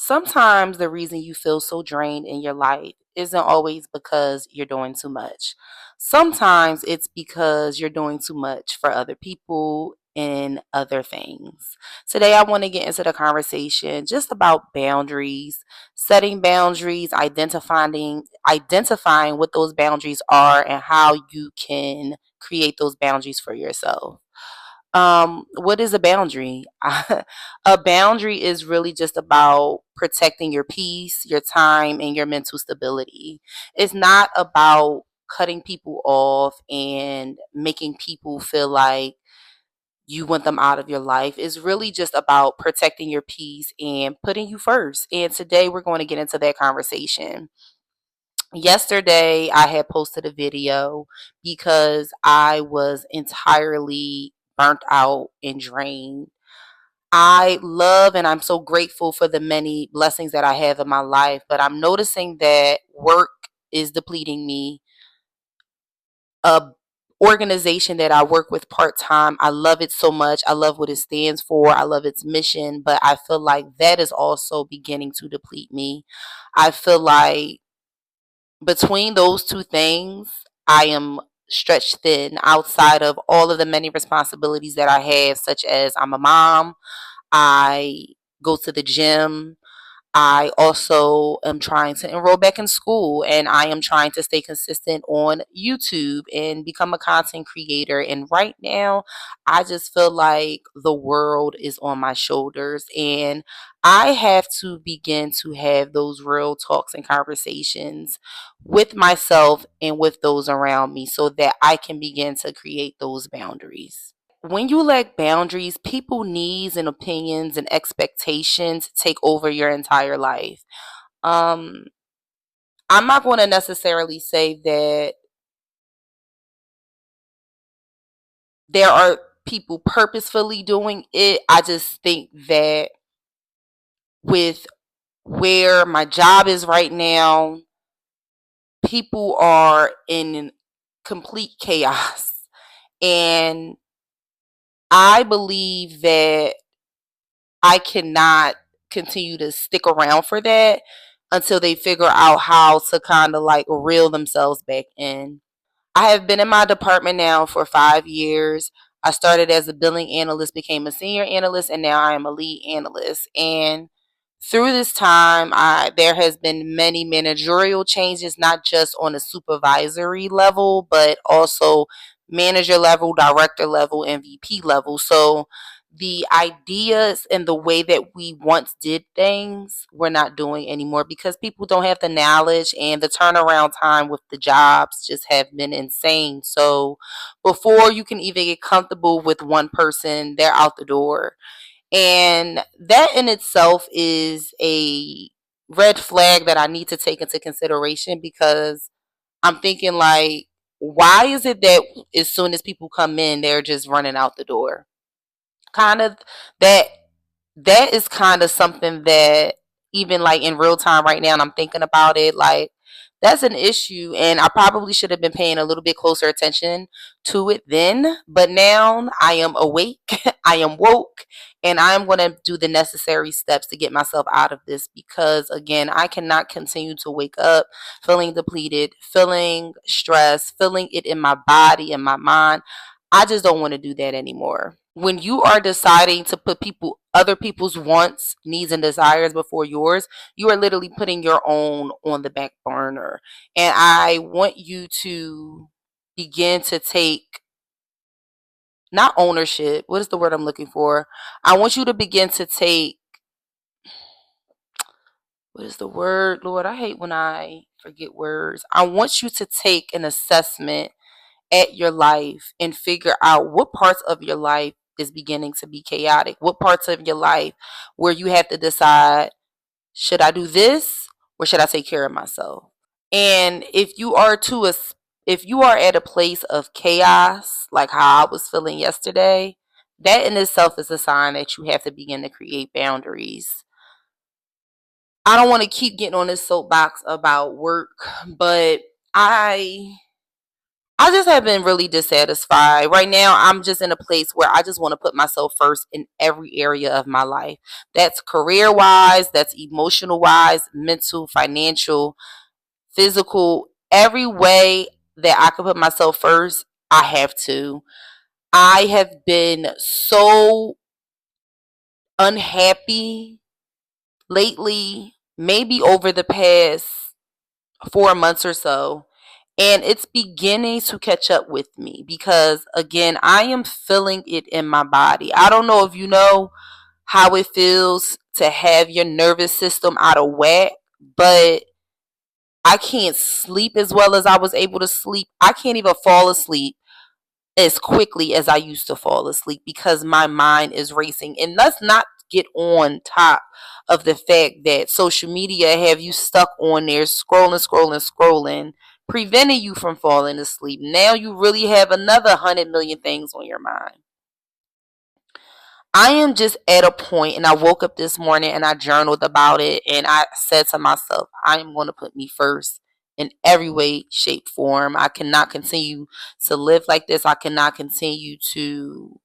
Sometimes the reason you feel so drained in your life isn't always because you're doing too much. Sometimes it's because you're doing too much for other people and other things. Today, I want to get into the conversation just about boundaries, setting boundaries, identifying what those boundaries are, and how you can create those boundaries for yourself. What is a boundary? A boundary is really just about protecting your peace, your time, and your mental stability. It's not about cutting people off and making people feel like you want them out of your life. It's really just about protecting your peace and putting you first. And today we're going to get into that conversation. Yesterday, I had posted a video because I was entirely burnt out and drained. I love and I'm so grateful for the many blessings that I have in my life, but I'm noticing that work is depleting me. A organization that I work with part-time, I love it so much. I love what it stands for. I love its mission, but I feel like that is also beginning to deplete me. I feel like between those two things, I am stretched thin outside of all of the many responsibilities that I have, such as I'm a mom, I go to the gym, I also am trying to enroll back in school, and I am trying to stay consistent on YouTube and become a content creator. And right now, I just feel like the world is on my shoulders, and I have to begin to have those real talks and conversations with myself and with those around me so that I can begin to create those boundaries. When you lack boundaries, people needs and opinions and expectations take over your entire life. Um, I'm not going to necessarily say that there are people purposefully doing it. I just think that with where my job is right now, people are in complete chaos. And I believe that I cannot continue to stick around for that until they figure out how to kind of like reel themselves back in. I have been in my department now for 5 years. I started as a billing analyst, became a senior analyst, and now I am a lead analyst. And through this time, there has been many managerial changes, not just on a supervisory level, but also manager level, director level, and VP level. So the ideas and the way that we once did things, we're not doing anymore because people don't have the knowledge, and the turnaround time with the jobs just have been insane. So before you can even get comfortable with one person, they're out the door. And that in itself is a red flag that I need to take into consideration because I'm thinking like, why is it that as soon as people come in, they're just running out the door? Kind of that that is kind of something that even like in real time right now, and I'm thinking about it, like that's an issue, and I probably should have been paying a little bit closer attention to it then, but now I am awake, I am woke, and I'm going to do the necessary steps to get myself out of this because again, I cannot continue to wake up feeling depleted, feeling stressed, feeling it in my body and my mind. I just don't want to do that anymore. When you are deciding to put other people's wants, needs, and desires before yours, you are literally putting your own on the back burner. And I want you to begin to take not ownership. What is the word I'm looking for? I want you to begin to take, what is the word, Lord? I hate when I forget words. I want you to take an assessment at your life and figure out what parts of your life is beginning to be chaotic. What parts of your life where you have to decide, should I do this or should I take care of myself? And if you are at a place of chaos, like how I was feeling yesterday, that in itself is a sign that you have to begin to create boundaries. I don't want to keep getting on this soapbox about work, but I I just have been really dissatisfied. Right now, I'm just in a place where I just want to put myself first in every area of my life. That's career wise, that's emotional wise, mental, financial, physical, every way that I can put myself first, I have to. I have been so unhappy lately, maybe over the past 4 months or so. And it's beginning to catch up with me because, again, I am feeling it in my body. I don't know if you know how it feels to have your nervous system out of whack, but I can't sleep as well as I was able to sleep. I can't even fall asleep as quickly as I used to fall asleep because my mind is racing. And let's not get on top of the fact that social media have you stuck on there scrolling, scrolling, scrolling, preventing you from falling asleep. Now you really have another 100 million things on your mind. I am just at a point, and I woke up this morning and I journaled about it, and I said to myself, I am going to put me first in every way, shape, form. I cannot continue to live like this. I cannot continue to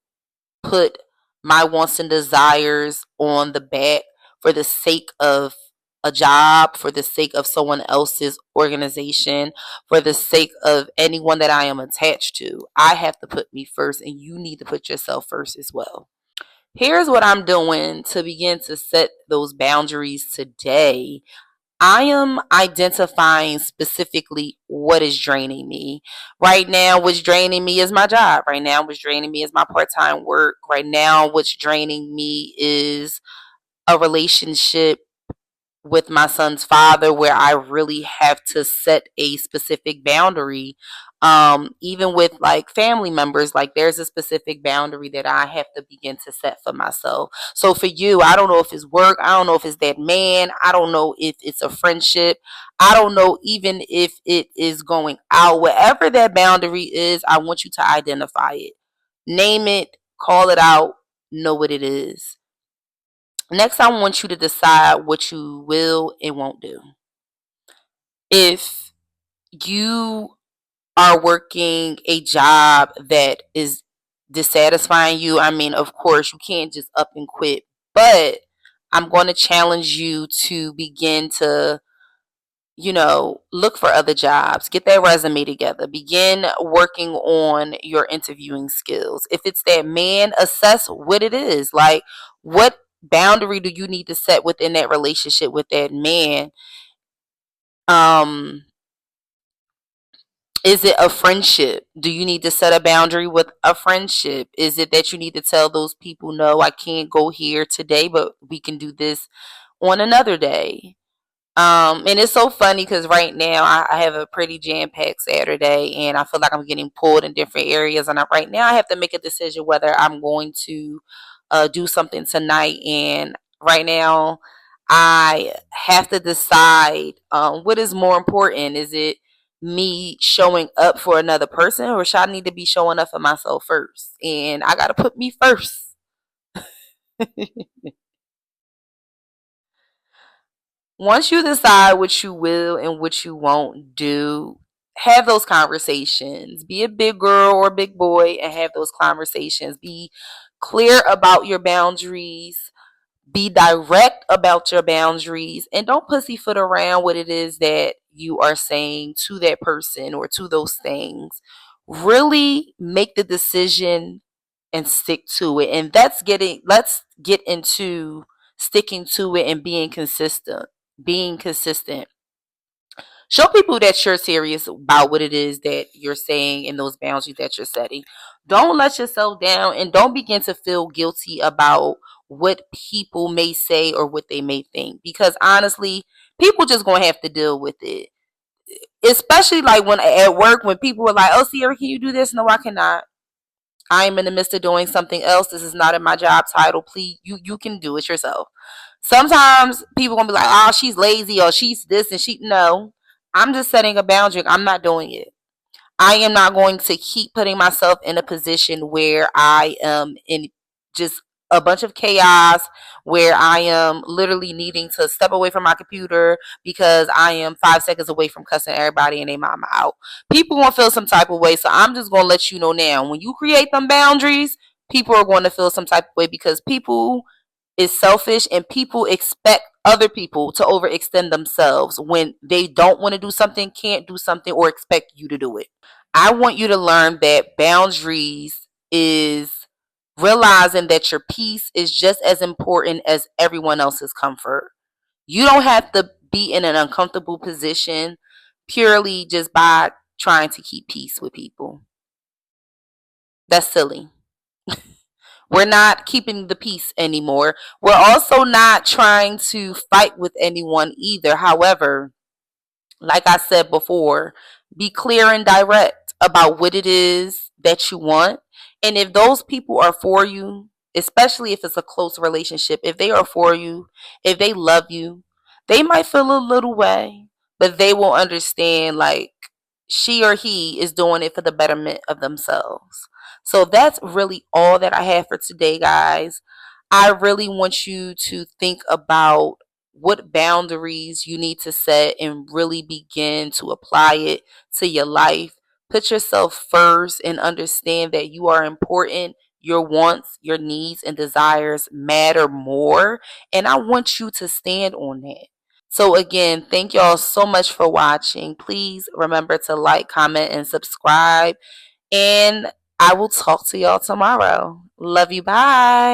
put my wants and desires on the back for the sake of a job, for the sake of someone else's organization, for the sake of anyone that I am attached to. I have to put me first, and you need to put yourself first as well. Here's what I'm doing to begin to set those boundaries today. I am identifying specifically what is draining me. Right now, what's draining me is my job. Right now, what's draining me is my part time work. Right now, what's draining me is a relationship with my son's father where I really have to set a specific boundary. Even with like family members, like there's a specific boundary that I have to begin to set for myself. So for you, I don't know if it's work, I don't know if it's that man, I don't know if it's a friendship, I don't know even if it is going out. Whatever that boundary is, I want you to identify it. Name it, call it out, know what it is. Next, I want you to decide what you will and won't do. If you are working a job that is dissatisfying you, I mean, of course, you can't just up and quit, but I'm going to challenge you to begin to, look for other jobs, get that resume together, begin working on your interviewing skills. If it's that man, assess what it is. Like, what boundary do you need to set within that relationship with that man? Um, is it a friendship? Do you need to set a boundary with a friendship? Is it that you need to tell those people, no, I can't go here today, but we can do this on another day? And it's so funny because right now I have a pretty jam-packed Saturday, and I feel like I'm getting pulled in different areas. And right now I have to make a decision whether I'm going to do something tonight. And right now I have to decide what is more important. Is it me showing up for another person, or should I need to be showing up for myself first? And I got to put me first. Once you decide what you will and what you won't do, have those conversations. Be a big girl or a big boy and have those conversations. Be clear about your boundaries. Be direct about your boundaries, and don't pussyfoot around what it is that you are saying to that person or to those things. Really make the decision and stick to it. And let's get into sticking to it and being consistent. Being consistent. Show people that you're serious about what it is that you're saying and those boundaries that you're setting. Don't let yourself down, and don't begin to feel guilty about what people may say or what they may think, because honestly, people just going to have to deal with it. Especially like when at work, when people are like, "Oh, Sierra, can you do this?" No, I cannot. I am in the midst of doing something else. This is not in my job title. Please, you can do it yourself. Sometimes people gonna be like, "Oh, she's lazy," or "She's this," and she no. I'm just setting a boundary. I'm not doing it. I am not going to keep putting myself in a position where I am in just a bunch of chaos where I am literally needing to step away from my computer because I am 5 seconds away from cussing everybody and their mama out. People gonna feel some type of way, so I'm just gonna let you know now. When you create them boundaries, people are going to feel some type of way because people is selfish and people expect other people to overextend themselves when they don't want to do something, can't do something, or expect you to do it. I want you to learn that boundaries is realizing that your peace is just as important as everyone else's comfort. You don't have to be in an uncomfortable position purely just by trying to keep peace with people. That's silly. We're not keeping the peace anymore. We're also not trying to fight with anyone either. However, like I said before, be clear and direct about what it is that you want. And if those people are for you, especially if it's a close relationship, if they are for you, if they love you, they might feel a little way, but they will understand like she or he is doing it for the betterment of themselves. So that's really all that I have for today, guys. I really want you to think about what boundaries you need to set and really begin to apply it to your life. Put yourself first and understand that you are important. Your wants, your needs, and desires matter more. And I want you to stand on that. So, again, thank y'all so much for watching. Please remember to like, comment, and subscribe. And I will talk to y'all tomorrow. Love you. Bye.